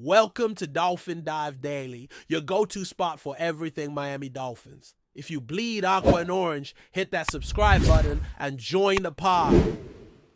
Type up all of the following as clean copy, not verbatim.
Welcome to Dolphin Dive Daily, your go-to spot for everything Miami Dolphins. If you bleed aqua and orange, hit that subscribe button and join the pod.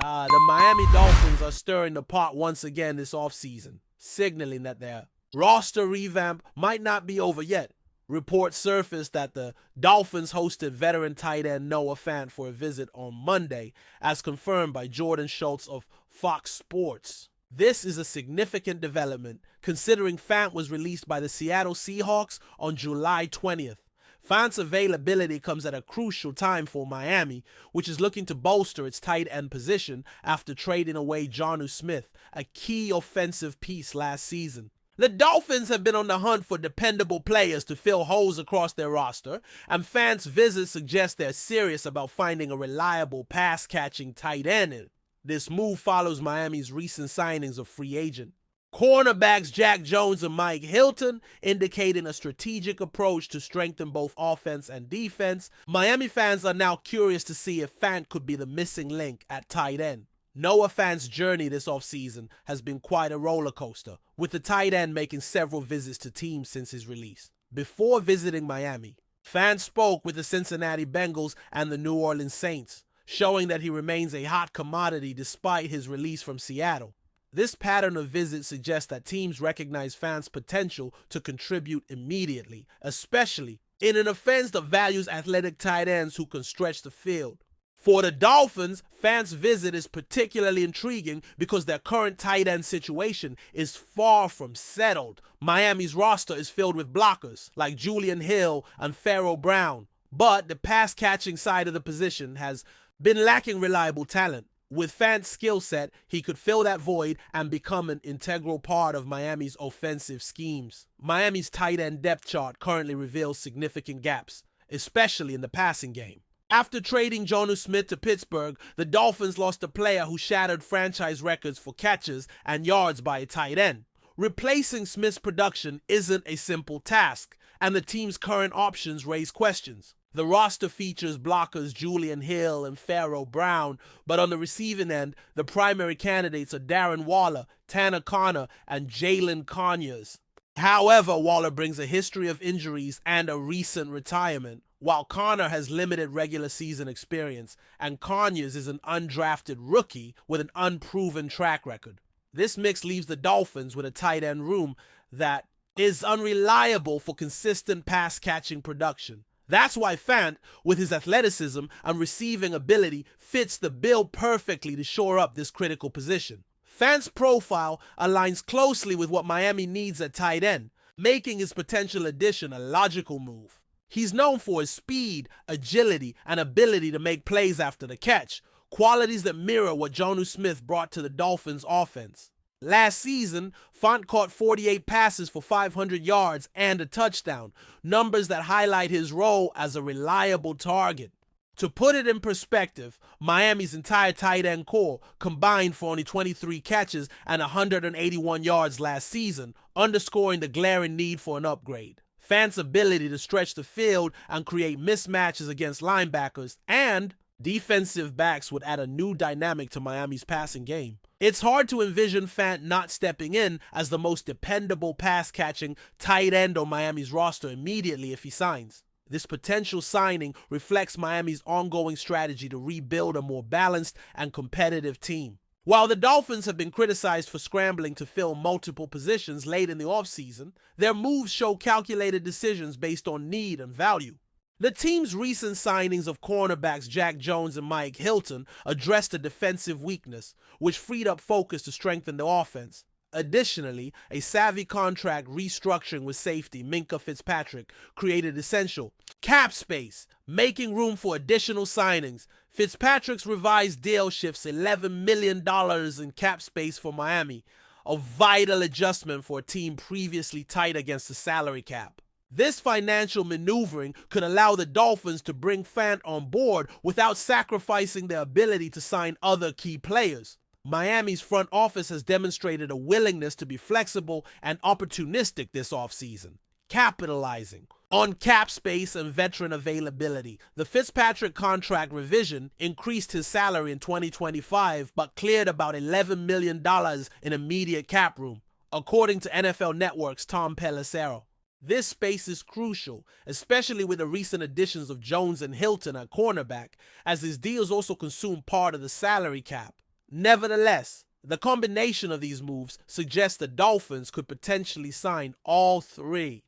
The Miami Dolphins are stirring the pot once again this offseason, signaling that their roster revamp might not be over yet. Reports surfaced that the Dolphins hosted veteran tight end Noah Fant for a visit on Monday, as confirmed by Jordan Schultz of Fox Sports. This is a significant development, considering Fant was released by the Seattle Seahawks on July 20th. Fant's availability comes at a crucial time for Miami, which is looking to bolster its tight end position after trading away Jonnu Smith, a key offensive piece last season. The Dolphins have been on the hunt for dependable players to fill holes across their roster, and Fant's visit suggests they're serious about finding a reliable pass-catching tight end. This move follows Miami's recent signings of free agent cornerbacks Jack Jones and Mike Hilton, indicating a strategic approach to strengthen both offense and defense. Miami fans are now curious to see if Fant could be the missing link at tight end. Noah Fant's journey this offseason has been quite a roller coaster, with the tight end making several visits to teams since his release. Before visiting Miami, Fant spoke with the Cincinnati Bengals and the New Orleans Saints, showing that he remains a hot commodity despite his release from Seattle. This pattern of visits suggests that teams recognize Fant's potential to contribute immediately, especially in an offense that values athletic tight ends who can stretch the field. For the Dolphins, Fant's visit is particularly intriguing because their current tight end situation is far from settled. Miami's roster is filled with blockers like Julian Hill and Pharaoh Brown, but the pass-catching side of the position has been lacking reliable talent. With Fant's skill set, he could fill that void and become an integral part of Miami's offensive schemes. Miami's tight end depth chart currently reveals significant gaps, especially in the passing game. After trading Jonnu Smith to Pittsburgh, the Dolphins lost a player who shattered franchise records for catches and yards by a tight end. Replacing Smith's production isn't a simple task, and the team's current options raise questions. The roster features blockers Julian Hill and Pharaoh Brown, but on the receiving end, the primary candidates are Darren Waller, Tanner Conner, and Jalen Conyers. However, Waller brings a history of injuries and a recent retirement, while Conner has limited regular season experience, and Conyers is an undrafted rookie with an unproven track record. This mix leaves the Dolphins with a tight end room that is unreliable for consistent pass-catching production. That's why Fant, with his athleticism and receiving ability, fits the bill perfectly to shore up this critical position. Fant's profile aligns closely with what Miami needs at tight end, making his potential addition a logical move. He's known for his speed, agility, and ability to make plays after the catch, qualities that mirror what Jonnu Smith brought to the Dolphins' offense. Last season, Fant caught 48 passes for 500 yards and a touchdown, numbers that highlight his role as a reliable target. To put it in perspective, Miami's entire tight end core combined for only 23 catches and 181 yards last season, underscoring the glaring need for an upgrade. Fant's ability to stretch the field and create mismatches against linebackers and defensive backs would add a new dynamic to Miami's passing game. It's hard to envision Fant not stepping in as the most dependable pass-catching tight end on Miami's roster immediately if he signs. This potential signing reflects Miami's ongoing strategy to rebuild a more balanced and competitive team. While the Dolphins have been criticized for scrambling to fill multiple positions late in the offseason, their moves show calculated decisions based on need and value. The team's recent signings of cornerbacks Jack Jones and Mike Hilton addressed a defensive weakness, which freed up focus to strengthen the offense. Additionally, a savvy contract restructuring with safety Minkah Fitzpatrick created essential cap space, making room for additional signings. Fitzpatrick's revised deal shifts $11 million in cap space for Miami, a vital adjustment for a team previously tight against the salary cap. This financial maneuvering could allow the Dolphins to bring Fant on board without sacrificing their ability to sign other key players. Miami's front office has demonstrated a willingness to be flexible and opportunistic this offseason, capitalizing on cap space and veteran availability. The Fitzpatrick contract revision increased his salary in 2025 but cleared about $11 million in immediate cap room. according to NFL Network's Tom Pelissero. This space is crucial, especially with the recent additions of Jones and Hilton at cornerback, as his deals also consume part of the salary cap. Nevertheless, the combination of these moves suggests the Dolphins could potentially sign all three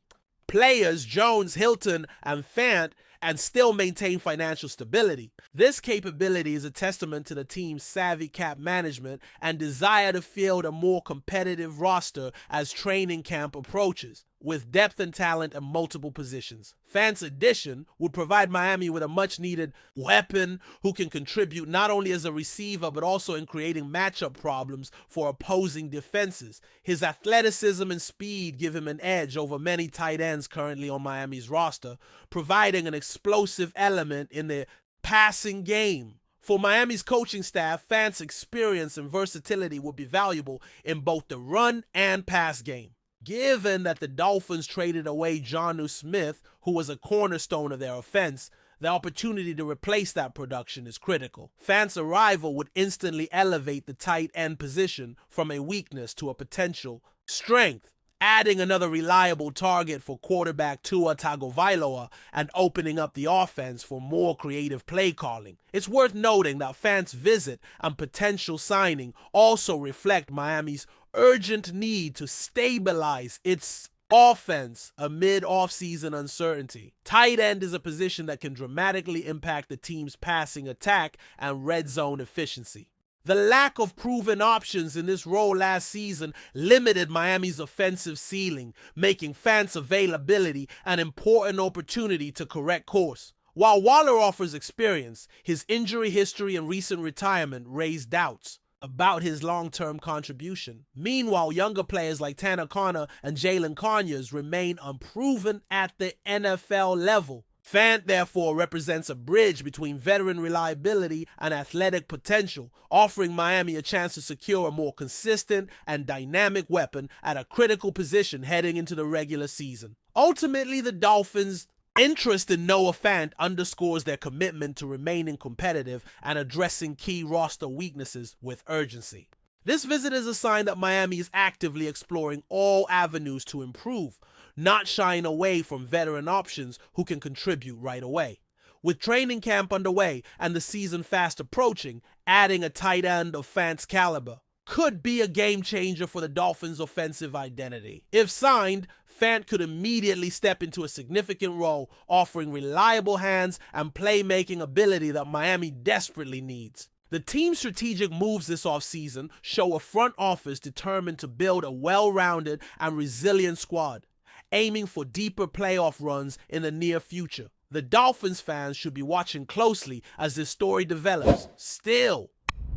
players, Jones, Hilton, and Fant, and still maintain financial stability. This capability is a testament to the team's savvy cap management and desire to field a more competitive roster as training camp approaches, with depth and talent at multiple positions. Fant's addition would provide Miami with a much-needed weapon who can contribute not only as a receiver but also in creating matchup problems for opposing defenses. His athleticism and speed give him an edge over many tight ends currently on Miami's roster, providing an explosive element in the passing game. For Miami's coaching staff, Fant's experience and versatility would be valuable in both the run and pass game. Given that the Dolphins traded away Jonnu Smith, who was a cornerstone of their offense, the opportunity to replace that production is critical. Fant's arrival would instantly elevate the tight end position from a weakness to a potential strength, adding another reliable target for quarterback Tua Tagovailoa and opening up the offense for more creative play calling. It's worth noting that Fant's visit and potential signing also reflect Miami's urgent need to stabilize its offense amid offseason uncertainty. Tight end is a position that can dramatically impact the team's passing attack and red zone efficiency. The lack of proven options in this role last season limited Miami's offensive ceiling, making Fant's availability an important opportunity to correct course. While Waller offers experience, his injury history and recent retirement raise doubts about his long-term contribution. Meanwhile, younger players like Tanner Conner and Jalen Conyers remain unproven at the NFL level. Fant, therefore, represents a bridge between veteran reliability and athletic potential, offering Miami a chance to secure a more consistent and dynamic weapon at a critical position heading into the regular season. Ultimately, the Dolphins' interest in Noah Fant underscores their commitment to remaining competitive and addressing key roster weaknesses with urgency. This visit is a sign that Miami is actively exploring all avenues to improve, not shying away from veteran options who can contribute right away. With training camp underway and the season fast approaching, adding a tight end of Fant's caliber could be a game changer for the Dolphins' offensive identity. If signed, Fant could immediately step into a significant role, offering reliable hands and playmaking ability that Miami desperately needs. The team's strategic moves this offseason show a front office determined to build a well-rounded and resilient squad, aiming for deeper playoff runs in the near future. The Dolphins fans should be watching closely as this story develops. Still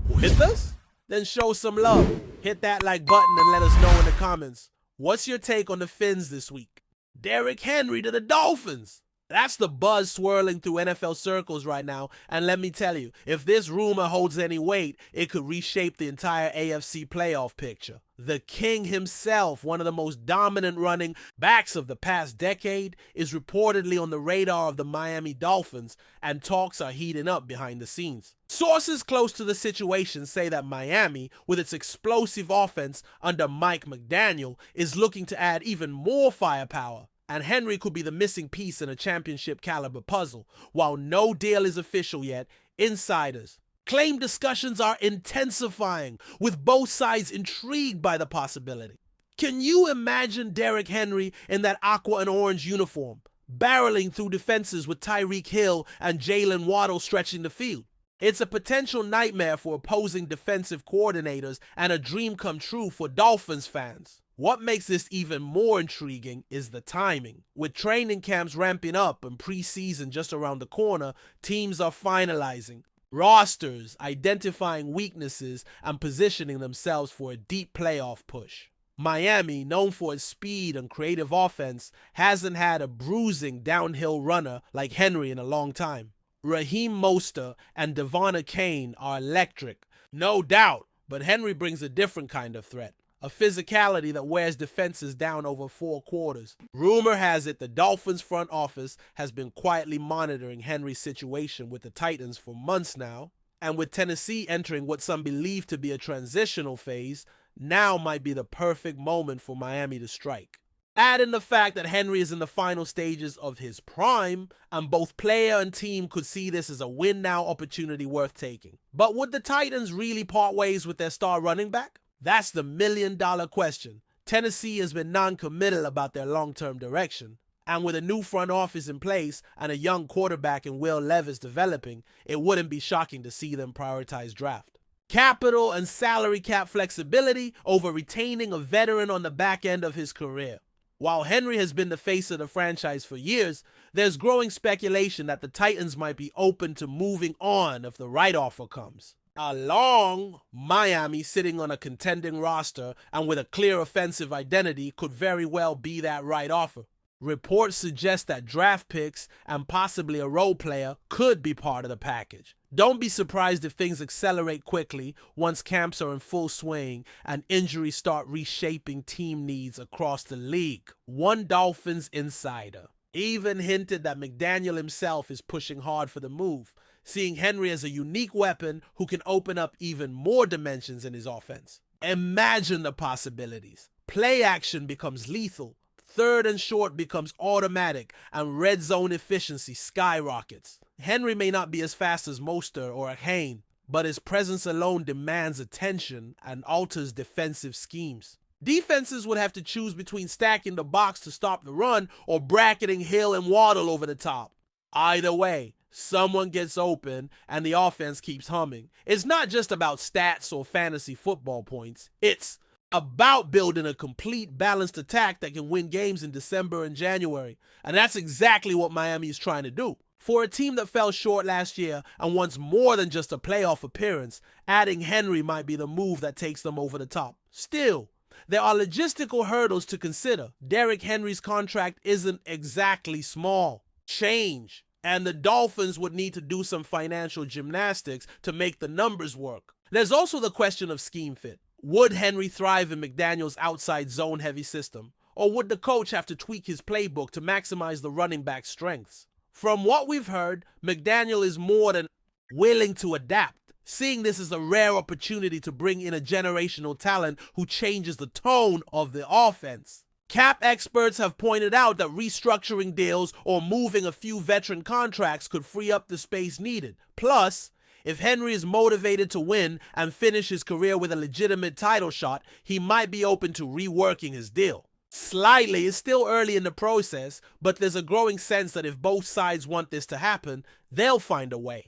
with us? Then show some love. Hit that like button and let us know in the comments. What's your take on the Fins this week? Derrick Henry to the Dolphins. That's the buzz swirling through NFL circles right now, and let me tell you, if this rumor holds any weight, it could reshape the entire AFC playoff picture. The King himself, one of the most dominant running backs of the past decade, is reportedly on the radar of the Miami Dolphins, and talks are heating up behind the scenes. Sources close to the situation say that Miami, with its explosive offense under Mike McDaniel, is looking to add even more firepower, and Henry could be the missing piece in a championship-caliber puzzle. While no deal is official yet, insiders claim discussions are intensifying, with both sides intrigued by the possibility. Can you imagine Derrick Henry in that aqua and orange uniform, barreling through defenses with Tyreek Hill and Jalen Waddle stretching the field? It's a potential nightmare for opposing defensive coordinators and a dream come true for Dolphins fans. What makes this even more intriguing is the timing. With training camps ramping up and preseason just around the corner, teams are finalizing rosters, identifying weaknesses, and positioning themselves for a deep playoff push. Miami, known for its speed and creative offense, hasn't had a bruising downhill runner like Henry in a long time. Raheem Mostert and Devon Achane are electric, no doubt, but Henry brings a different kind of threat. A physicality that wears defenses down over 4 quarters. Rumor has it the Dolphins front office has been quietly monitoring Henry's situation with the Titans for months now, and with Tennessee entering what some believe to be a transitional phase, now might be the perfect moment for Miami to strike. Add in the fact that Henry is in the final stages of his prime, and both player and team could see this as a win-now opportunity worth taking. But would the Titans really part ways with their star running back? That's the million-dollar question. Tennessee has been non-committal about their long-term direction, and with a new front office in place and a young quarterback in Will Levis developing, it wouldn't be shocking to see them prioritize draft. Capital and salary cap flexibility over retaining a veteran on the back end of his career. While Henry has been the face of the franchise for years, there's growing speculation that the Titans might be open to moving on if the right offer comes. Along, Miami, sitting on a contending roster and with a clear offensive identity, could very well be that right offer. Reports suggest that draft picks and possibly a role player could be part of the package. Don't be surprised if things accelerate quickly once camps are in full swing and injuries start reshaping team needs across the league. One Dolphins insider even hinted that McDaniel himself is pushing hard for the move, seeing Henry as a unique weapon who can open up even more dimensions in his offense. Imagine the possibilities. Play action becomes lethal. Third and short becomes automatic, and red zone efficiency skyrockets. Henry may not be as fast as Mostert or Hain, but his presence alone demands attention and alters defensive schemes. Defenses would have to choose between stacking the box to stop the run or bracketing Hill and Waddle over the top. Either way, someone gets open and the offense keeps humming. It's not just about stats or fantasy football points. It's about building a complete balanced attack that can win games in December and January. And that's exactly what Miami is trying to do. For a team that fell short last year and wants more than just a playoff appearance, adding Henry might be the move that takes them over the top. Still, there are logistical hurdles to consider. Derrick Henry's contract isn't exactly small change, and the Dolphins would need to do some financial gymnastics to make the numbers work. There's also the question of scheme fit. Would Henry thrive in McDaniel's outside zone-heavy system, or would the coach have to tweak his playbook to maximize the running back's strengths? From what we've heard, McDaniel is more than willing to adapt, seeing this as a rare opportunity to bring in a generational talent who changes the tone of the offense. Cap experts have pointed out that restructuring deals or moving a few veteran contracts could free up the space needed. Plus, if Henry is motivated to win and finish his career with a legitimate title shot, he might be open to reworking his deal. Slightly, it's still early in the process, but there's a growing sense that if both sides want this to happen, they'll find a way.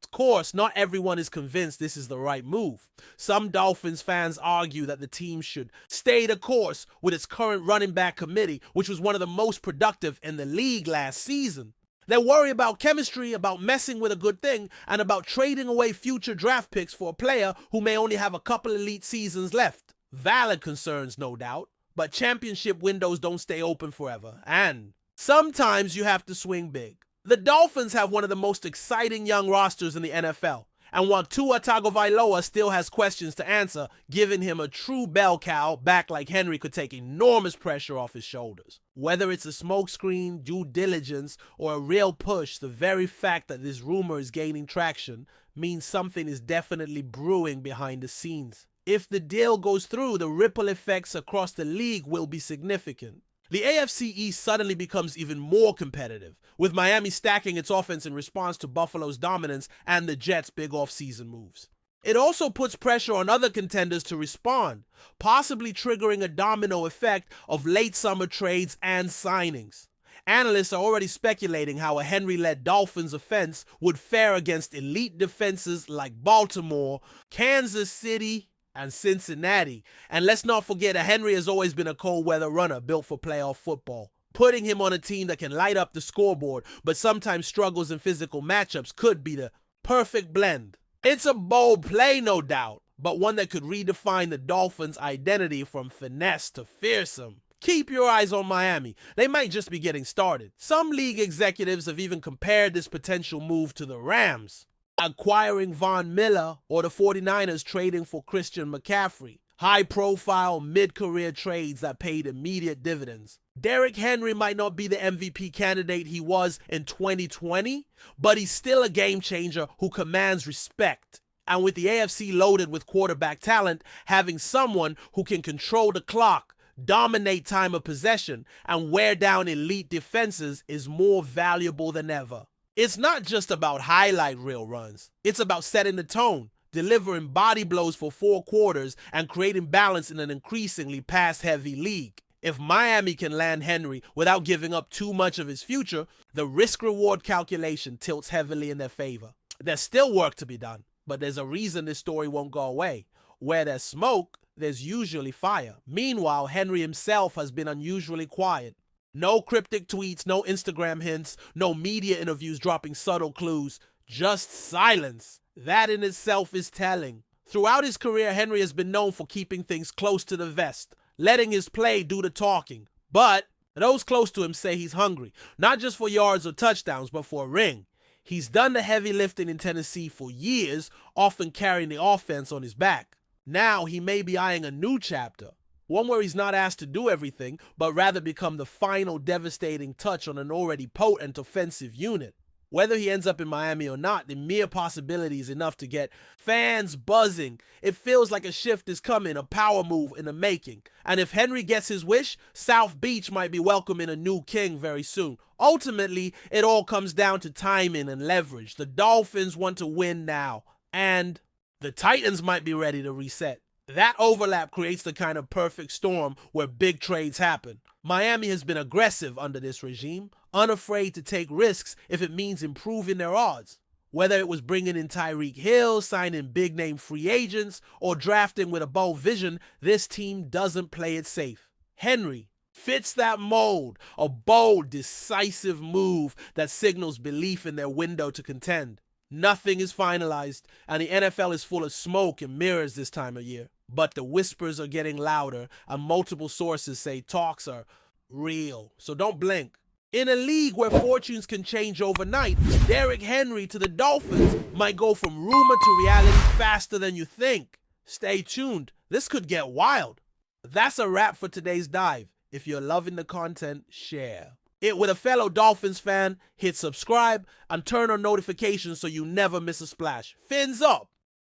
Of course, not everyone is convinced this is the right move. Some Dolphins fans argue that the team should stay the course with its current running back committee, which was one of the most productive in the league last season. They worry about chemistry, about messing with a good thing, and about trading away future draft picks for a player who may only have a couple elite seasons left. Valid concerns, no doubt, but championship windows don't stay open forever, and sometimes you have to swing big. The Dolphins have one of the most exciting young rosters in the NFL, and while Tua Tagovailoa still has questions to answer, giving him a true bell cow back like Henry could take enormous pressure off his shoulders. Whether it's a smokescreen, due diligence, or a real push, the very fact that this rumor is gaining traction means something is definitely brewing behind the scenes. If the deal goes through, the ripple effects across the league will be significant. The AFC East suddenly becomes even more competitive, with Miami stacking its offense in response to Buffalo's dominance and the Jets' big offseason moves. It also puts pressure on other contenders to respond, possibly triggering a domino effect of late summer trades and signings. Analysts are already speculating how a Henry-led Dolphins offense would fare against elite defenses like Baltimore, Kansas City, and Cincinnati. And let's not forget that Henry has always been a cold-weather runner built for playoff football. Putting him on a team that can light up the scoreboard but sometimes struggles in physical matchups could be the perfect blend. It's a bold play, no doubt, but one that could redefine the Dolphins' identity from finesse to fearsome. Keep your eyes on Miami. They might just be getting started. Some league executives have even compared this potential move to the Rams, acquiring Von Miller, or the 49ers trading for Christian McCaffrey. High-profile, mid-career trades that paid immediate dividends. Derrick Henry might not be the MVP candidate he was in 2020, but he's still a game changer who commands respect. And with the AFC loaded with quarterback talent, having someone who can control the clock, dominate time of possession, and wear down elite defenses is more valuable than ever. It's not just about highlight reel runs. It's about setting the tone, delivering body blows for 4 quarters, and creating balance in an increasingly pass-heavy league. If Miami can land Henry without giving up too much of his future, the risk-reward calculation tilts heavily in their favor. There's still work to be done, but there's a reason this story won't go away. Where there's smoke, there's usually fire. Meanwhile, Henry himself has been unusually quiet. No cryptic tweets, no Instagram hints, no media interviews dropping subtle clues, just silence. That in itself is telling. Throughout his career, Henry has been known for keeping things close to the vest, letting his play do the talking. But those close to him say he's hungry, not just for yards or touchdowns, but for a ring. He's done the heavy lifting in Tennessee for years, often carrying the offense on his back. Now he may be eyeing a new chapter, one where he's not asked to do everything, but rather become the final devastating touch on an already potent offensive unit. Whether he ends up in Miami or not, the mere possibility is enough to get fans buzzing. It feels like a shift is coming, a power move in the making. And if Henry gets his wish, South Beach might be welcoming a new king very soon. Ultimately, it all comes down to timing and leverage. The Dolphins want to win now, and the Titans might be ready to reset. That overlap creates the kind of perfect storm where big trades happen. Miami has been aggressive under this regime, unafraid to take risks if it means improving their odds. Whether it was bringing in Tyreek Hill, signing big-name free agents, or drafting with a bold vision, this team doesn't play it safe. Henry fits that mold, a bold, decisive move that signals belief in their window to contend. Nothing is finalized, and the NFL is full of smoke and mirrors this time of year. But the whispers are getting louder, and multiple sources say talks are real. So don't blink. In a league where fortunes can change overnight, Derrick Henry to the Dolphins might go from rumor to reality faster than you think. Stay tuned. This could get wild. That's a wrap for today's dive. If you're loving the content, share it with a fellow Dolphins fan, hit subscribe, and turn on notifications so you never miss a splash. Fins up!